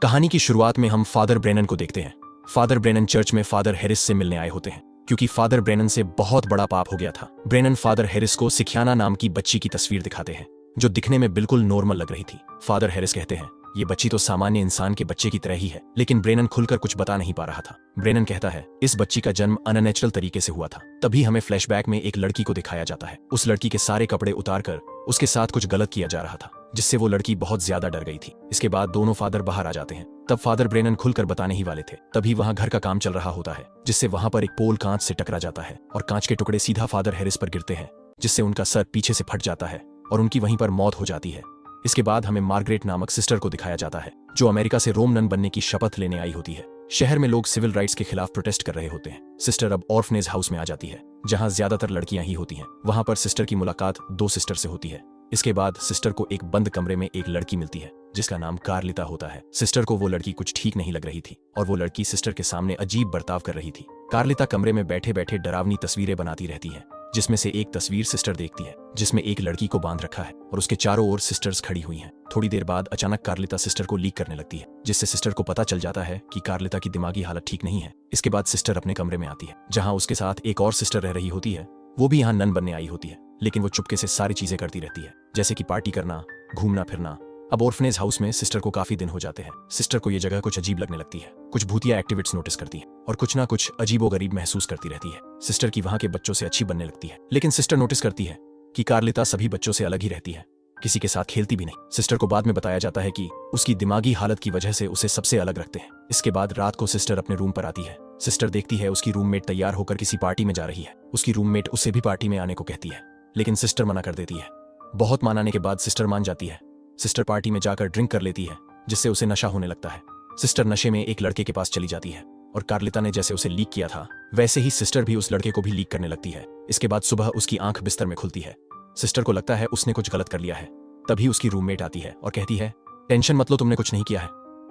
कहानी की शुरुआत में हम फादर ब्रेनन को देखते हैं। फादर ब्रेनन चर्च में फादर हैरिस से मिलने आए होते हैं क्योंकि फादर ब्रेनन से बहुत बड़ा पाप हो गया था। ब्रेनन फादर हैरिस को सिखियाना नाम की बच्ची की तस्वीर दिखाते हैं जो दिखने में बिल्कुल नॉर्मल लग रही थी। फादर हैरिस कहते हैं ये बच्ची तो सामान्य इंसान के बच्चे की तरह ही है, लेकिन ब्रेनन खुलकर कुछ बता नहीं पा रहा था। ब्रेनन कहता है इस बच्ची का जन्म अननेचुरल तरीके से हुआ था। तभी हमें फ्लैशबैक में एक लड़की को दिखाया जाता है। उस लड़की के सारे कपड़े उतारकर उसके साथ कुछ गलत किया जा रहा था, जिससे वो लड़की बहुत ज्यादा डर गई थी। इसके बाद दोनों फादर बाहर आ जाते हैं। तब फादर ब्रेनन खुलकर बताने ही वाले थे, तभी वहां घर का काम चल रहा होता है, जिससे वहां पर एक पोल कांच से टकरा जाता है और कांच के टुकड़े सीधा फादर हैरिस पर गिरते हैं, जिससे उनका सर पीछे से फट जाता है और उनकी वहीं पर मौत हो जाती है। इसके बाद हमें मार्गरेट नामक सिस्टर को दिखाया जाता है जो अमेरिका से रोम नन बनने की शपथ लेने आई होती है। शहर में लोग सिविल राइट्स के खिलाफ प्रोटेस्ट कर रहे होते हैं। सिस्टर अब ऑर्फनेज हाउस में आ जाती है जहां ज्यादातर लड़कियां ही होती हैं। वहां पर सिस्टर की मुलाकात दो सिस्टर से होती है। इसके बाद सिस्टर को एक बंद कमरे में एक लड़की मिलती है जिसका नाम कार्लिता होता है। सिस्टर को वो लड़की कुछ ठीक नहीं लग रही थी और वो लड़की सिस्टर के सामने अजीब बर्ताव कर रही थी। कार्लिता कमरे में बैठे बैठे डरावनी तस्वीरें बनाती रहती है, जिसमें से एक तस्वीर सिस्टर देखती है जिसमें एक लड़की को बांध रखा है और उसके चारों ओर सिस्टर्स खड़ी हुई हैं। थोड़ी देर बाद अचानक कार्लिता सिस्टर को लीक करने लगती है, जिससे सिस्टर को पता चल जाता है कि कार्लिता की दिमागी हालत ठीक नहीं है। इसके बाद सिस्टर अपने कमरे में आती है जहां उसके साथ एक और सिस्टर रह रही होती है। वो भी यहाँ नन बनने आई होती है, लेकिन वो चुपके से सारी चीजें करती रहती है, जैसे कि पार्टी करना, घूमना फिरना। अब ऑर्फनेज हाउस में सिस्टर को काफी दिन हो जाते हैं। सिस्टर को ये जगह कुछ अजीब लगने लगती है, कुछ भूतिया एक्टिविटीज नोटिस करती है और कुछ ना कुछ अजीबोगरीब महसूस करती रहती है। सिस्टर की वहां के बच्चों से अच्छी बनने लगती है, लेकिन सिस्टर नोटिस करती है कि कार्लिता सभी बच्चों से अलग ही रहती है, किसी के साथ खेलती भी नहीं। सिस्टर को बाद में बताया जाता है कि उसकी दिमागी हालत की वजह से उसे सबसे अलग रखते हैं। इसके बाद रात को सिस्टर अपने रूम पर आती है। सिस्टर देखती है उसकी रूममेट तैयार होकर किसी पार्टी में जा रही है। उसकी रूममेट उसे भी पार्टी में आने को कहती है, लेकिन सिस्टर मना कर देती है। बहुत मनाने के बाद सिस्टर मान जाती है। सिस्टर पार्टी में जाकर ड्रिंक कर लेती है, जिससे उसे नशा होने लगता है। सिस्टर नशे में एक लड़के के पास चली जाती है और कार्लिता ने जैसे उसे लीक किया था वैसे ही सिस्टर भी उस लड़के को भी लीक करने लगती है। इसके बाद सुबह उसकी आंख बिस्तर में खुलती है। सिस्टर को लगता है उसने कुछ गलत कर लिया है। तभी उसकी रूममेट आती है और कहती है टेंशन मत लो, तुमने कुछ नहीं किया है।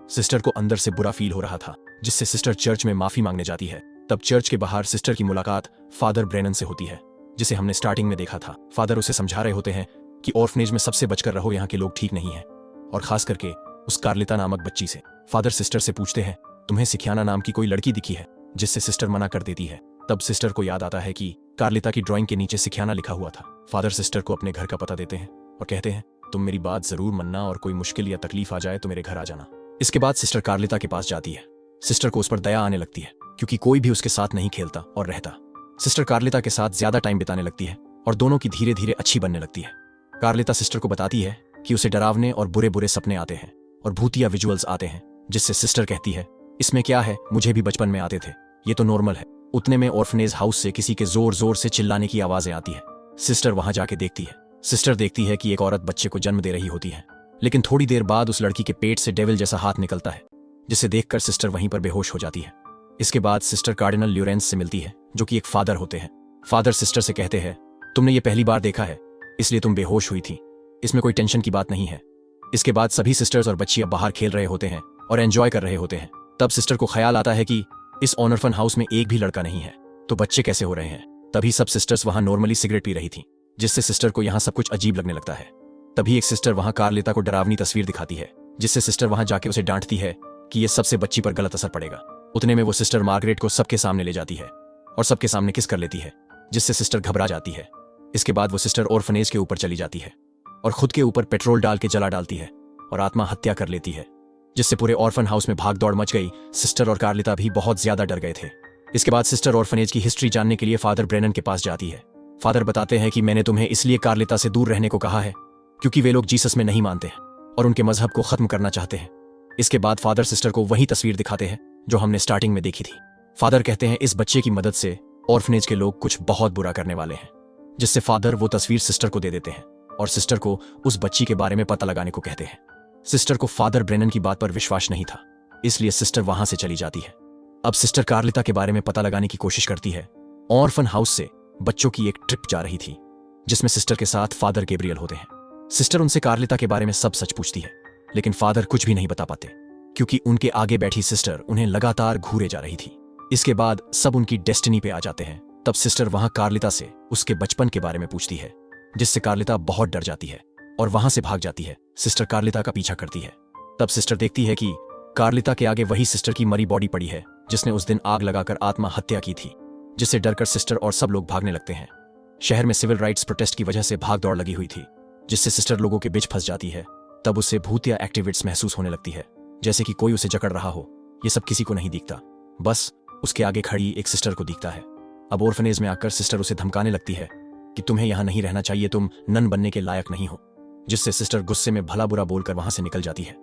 सिस्टर को अंदर से बुरा फील हो रहा था, जिससे सिस्टर चर्च में माफी मांगने जाती है। तब चर्च के बाहर सिस्टर की मुलाकात फादर ब्रेनन से होती है, जिसे हमने स्टार्टिंग में देखा था। फादर उसे समझा रहे होते हैं कि ऑर्फनेज में सबसे बचकर रहो, यहाँ के लोग ठीक नहीं हैं, और खास करके उस कार्लिता नामक बच्ची से। फादर सिस्टर से पूछते हैं तुम्हें सिखियाना नाम की कोई लड़की दिखी है, जिससे सिस्टर मना कर देती है। तब सिस्टर को याद आता है कि कार्लिता की ड्राइंग के नीचे सिखियाना लिखा हुआ था। फादर सिस्टर को अपने घर का पता देते हैं और कहते हैं तुम मेरी बात जरूर मानना और कोई मुश्किल या तकलीफ आ जाए तो मेरे घर आ जाना। इसके बाद सिस्टर कार्लिता के पास जाती है। सिस्टर को उस पर दया आने लगती है क्योंकि कोई भी उसके साथ नहीं खेलता और रहता। सिस्टर कार्लिता के साथ ज्यादा टाइम बिताने लगती है और दोनों की धीरे धीरे अच्छी बनने लगती है। कार्लिता सिस्टर को बताती है कि उसे डरावने और बुरे बुरे सपने आते हैं और भूतिया विजुअल्स आते हैं, जिससे सिस्टर कहती है इसमें क्या है, मुझे भी बचपन में आते थे, ये तो नॉर्मल है। उतने में ऑर्फनेज हाउस से किसी के जोर जोर से चिल्लाने की आवाजें आती है। सिस्टर वहां जाके देखती है। सिस्टर देखती है कि एक औरत बच्चे को जन्म दे रही होती है, लेकिन थोड़ी देर बाद उस लड़की के पेट से डेविल जैसा हाथ निकलता है, जिसे देखकर सिस्टर वहीं पर बेहोश हो जाती है। इसके बाद सिस्टर कार्डिनल ल्यूरेंस से मिलती है जो कि एक फादर होते हैं। फादर सिस्टर से कहते हैं तुमने ये पहली बार देखा है, इसलिए तुम बेहोश हुई थी, इसमें कोई टेंशन की बात नहीं है। इसके बाद सभी सिस्टर्स और बच्चियां बाहर खेल रहे होते हैं और एंजॉय कर रहे होते हैं। तब सिस्टर को ख्याल आता है कि इस ऑनरफन हाउस में एक भी लड़का नहीं है, तो बच्चे कैसे हो रहे हैं। तभी सब सिस्टर्स वहां नॉर्मली सिगरेट पी रही थी, जिससे सिस्टर को यहाँ सब कुछ अजीब लगने लगता है। तभी एक सिस्टर वहां कार्लिता को डरावनी तस्वीर दिखाती है, जिससे सिस्टर वहां जाके उसे डांटती है कि ये सबसे बच्ची पर गलत असर पड़ेगा। उतने में वो सिस्टर मार्गरेट को सबके सामने ले जाती है और सबके सामने किस कर लेती है, जिससे सिस्टर घबरा जाती है। इसके बाद वो सिस्टर ऑर्फनेज के ऊपर चली जाती है और खुद के ऊपर पेट्रोल डाल के जला डालती है और आत्महत्या कर लेती है, जिससे पूरे ऑर्फन हाउस में भाग दौड़ मच गई। सिस्टर और कार्लिता भी बहुत ज्यादा डर गए थे। इसके बाद सिस्टर ऑर्फनेज की हिस्ट्री जानने के लिए फादर ब्रेनन के पास जाती है। फादर बताते हैं कि मैंने तुम्हें इसलिए कार्लिता से दूर रहने को कहा है क्योंकि वे लोग जीसस में नहीं मानते और उनके मजहब को खत्म करना चाहते हैं। इसके बाद फादर सिस्टर को वही तस्वीर दिखाते हैं जो हमने स्टार्टिंग में देखी थी। फादर कहते हैं इस बच्चे की मदद से ऑर्फनेज के लोग कुछ बहुत बुरा करने वाले हैं, जिससे फादर वो तस्वीर सिस्टर को दे देते हैं और सिस्टर को उस बच्ची के बारे में पता लगाने को कहते हैं। सिस्टर को फादर ब्रेनन की बात पर विश्वास नहीं था, इसलिए सिस्टर वहां से चली जाती है। अब सिस्टर कार्लिता के बारे में पता लगाने की कोशिश करती है। ऑर्फन हाउस से बच्चों की एक ट्रिप जा रही थी, जिसमें सिस्टर के साथ फादर गैब्रियल होते हैं। सिस्टर उनसे कार्लिता के बारे में सब सच पूछती है, लेकिन फादर कुछ भी नहीं बता पाते क्योंकि उनके आगे बैठी सिस्टर उन्हें लगातार घूरे जा रही थी। इसके बाद सब उनकी डेस्टिनी पे आ जाते हैं। तब सिस्टर वहां कार्लिता से उसके बचपन के बारे में पूछती है, जिससे कार्लिता बहुत डर जाती है और वहां से भाग जाती है। सिस्टर कार्लिता का पीछा करती है। तब सिस्टर देखती है कि कार्लिता के आगे वही सिस्टर की मरी बॉडी पड़ी है जिसने उस दिन आग लगाकर आत्महत्या की थी, जिससे डरकर सिस्टर और सब लोग भागने लगते हैं। शहर में सिविल राइट्स प्रोटेस्ट की वजह से भाग दौड़ लगी हुई थी, जिससे सिस्टर लोगों के बीच फंस जाती है। तब उसे भूतिया एक्टिविट्स महसूस होने लगती है, जैसे कि कोई उसे जकड़ रहा हो। ये सब किसी को नहीं दिखता, बस उसके आगे खड़ी एक सिस्टर को दिखता है। अब ऑर्फनेज में आकर सिस्टर उसे धमकाने लगती है कि तुम्हें यहां नहीं रहना चाहिए, तुम नन बनने के लायक नहीं हो, जिससे सिस्टर गुस्से में भला बुरा बोलकर वहां से निकल जाती है।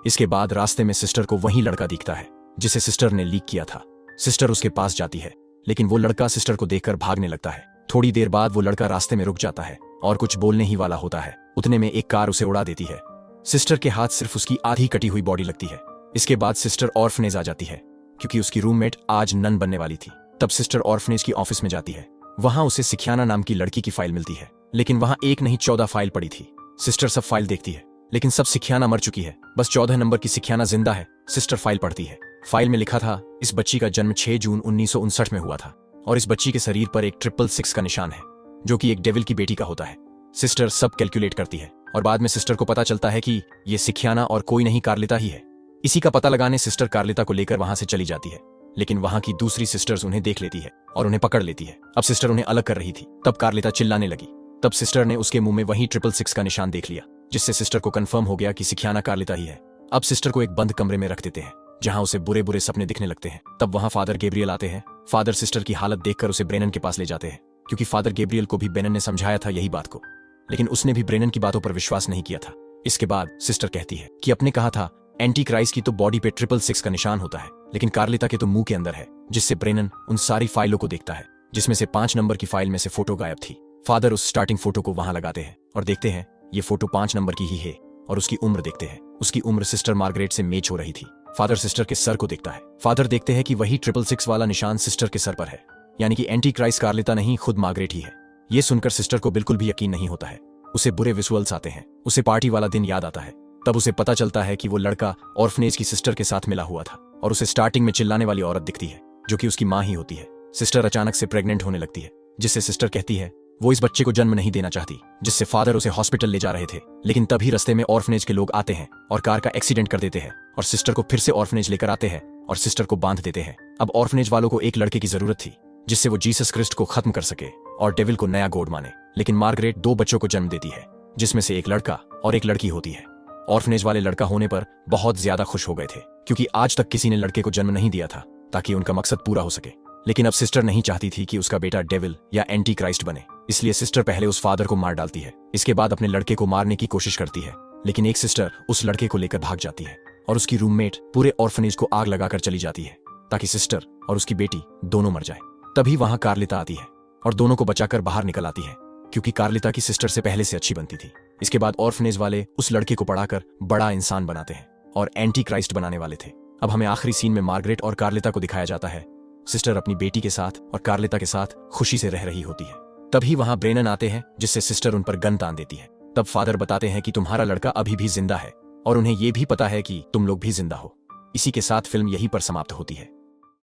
इसके बाद रास्ते में सिस्टर को वही लड़का दिखता है जिसे सिस्टर ने लीक किया था। सिस्टर उसके पास जाती है, लेकिन वो लड़का सिस्टर को देखकर भागने लगता है। थोड़ी देर बाद वो लड़का रास्ते में रुक जाता है और कुछ बोलने ही वाला होता है। उतने में एक कार उसे उड़ा देती है। सिस्टर के हाथ सिर्फ उसकी आधी कटी हुई बॉडी लगती है। इसके बाद सिस्टर ऑर्फनेज आ जाती है, क्योंकि उसकी रूममेट आज नन बनने वाली थी। तब सिस्टर ऑर्फनेज की ऑफिस में जाती है। वहां उसे सिखियाना नाम की लड़की की फाइल मिलती है, लेकिन वहां एक नहीं 14 फाइल पड़ी थी। सिस्टर सब फाइल देखती है, लेकिन सब सिखियाना मर चुकी है, बस 14 नंबर की सिखियाना जिंदा है। सिस्टर फाइल पढ़ती है। फाइल में लिखा था, इस बच्ची का जन्म 6 जून 1959 में हुआ था और इस बच्ची के शरीर पर एक 666 का निशान है, जो कि एक डेविल की बेटी का होता है। सिस्टर सब कैलकुलेट करती है और बाद में सिस्टर को पता चलता है कि ये सिखियाना और कोई नहीं कार्लिता ही है। इसी का पता लगाने सिस्टर कार्लिता को लेकर वहां से चली जाती है, लेकिन वहां की दूसरी सिस्टर्स उन्हें देख लेती है और उन्हें पकड़ लेती है। अब सिस्टर उन्हें अलग कर रही थी, तब कार्लिता चिल्लाने लगी। तब सिस्टर ने उसके मुंह में वही 666 का निशान देख लिया, जिससे सिस्टर को कंफर्म हो गया कि सिखियाना कार्लिता ही है। अब सिस्टर को एक बंद कमरे में रख देते हैं, जहां उसे बुरे बुरे सपने दिखने लगते हैं। तब वहां फादर गैब्रियल आते हैं। फादर सिस्टर की हालत देखकर उसे ब्रेनन के पास ले जाते हैं, क्योंकि फादर गैब्रियल को भी बेनन ने समझाया था यही बात को, लेकिन उसने भी ब्रेनन की बातों पर विश्वास नहीं किया था। इसके बाद सिस्टर कहती है कि अपने कहा था एंटी क्राइस्ट की तो बॉडी पे 666 का निशान होता है, लेकिन कार्लिता के तो मुंह के अंदर है, जिससे ब्रेनन उन सारी फाइलों को देखता है, जिसमें से 5 नंबर की फाइल में से फोटो गायब थी। फादर उस स्टार्टिंग फोटो को वहां लगाते हैं और देखते हैं ये फोटो 5 नंबर की ही है, और उसकी उम्र देखते हैं। उसकी उम्र सिस्टर मार्गरेट से मैच हो रही थी। फादर सिस्टर के सर को देखता है। फादर देखते हैं कि वही 666 वाला निशान सिस्टर के सर पर है, यानी कि एंटी क्राइस्ट कार्लिता नहीं, खुद मार्गरेट ही है। ये सुनकर सिस्टर को बिल्कुल भी यकीन नहीं होता है। उसे बुरे विजुअल्स आते हैं। उसे पार्टी वाला दिन याद आता है। तब उसे पता चलता है कि वो लड़का ऑर्फनेज की सिस्टर के साथ मिला हुआ था, और उसे स्टार्टिंग में चिल्लाने वाली औरत दिखती है, जो कि उसकी मां ही होती है। सिस्टर अचानक से प्रेग्नेंट होने लगती है, जिससे सिस्टर कहती है वो इस बच्चे को जन्म नहीं देना चाहती, जिससे फादर उसे हॉस्पिटल ले जा रहे थे। लेकिन तभी रास्ते में ऑर्फनेज के लोग आते हैं और कार का एक्सीडेंट कर देते हैं, और सिस्टर को फिर से ऑर्फनेज लेकर आते हैं और सिस्टर को बांध देते हैं। अब ऑर्फनेज वालों को एक लड़के की जरूरत थी, जिससे वो जीसस क्रिस्ट को खत्म कर सके और डेविल को नया गॉड माने। लेकिन मार्गरेट 2 बच्चों को जन्म देती है, जिसमें से एक लड़का और एक लड़की होती है। ऑर्फनेज वाले लड़का होने पर बहुत ज्यादा खुश हो गए थे, क्योंकि आज तक किसी ने लड़के को जन्म नहीं दिया था, ताकि उनका मकसद पूरा हो सके। लेकिन अब सिस्टर नहीं चाहती थी कि उसका बेटा डेविल या एंटी क्राइस्ट बने, इसलिए सिस्टर पहले उस फादर को मार डालती है। इसके बाद अपने लड़के को मारने की कोशिश करती है, लेकिन एक सिस्टर उस लड़के को लेकर भाग जाती है और उसकी रूममेट पूरे ऑर्फनेज को आग लगाकर चली जाती है, ताकि सिस्टर और उसकी बेटी दोनों मर जाए। तभी वहां कार्लिता आती है और दोनों को बचाकर बाहर निकल आती है, क्योंकि कार्लिता की सिस्टर से पहले से अच्छी बनती थी। इसके बाद ऑर्फनेज वाले उस लड़के को पढ़ाकर बड़ा इंसान बनाते हैं और एंटी क्राइस्ट बनाने वाले थे। अब हमें आखिरी सीन में मार्गरेट और कार्लिता को दिखाया जाता है। सिस्टर अपनी बेटी के साथ और कार्लिता के साथ खुशी से रह रही होती है। तभी वहां ब्रेनन आते हैं, जिससे सिस्टर उन पर गन तान देती है। तब फादर बताते हैं कि तुम्हारा लड़का अभी भी जिंदा है, और उन्हें यह भी पता है कि तुम लोग भी जिंदा हो। इसी के साथ फिल्म यहीं पर समाप्त होती है।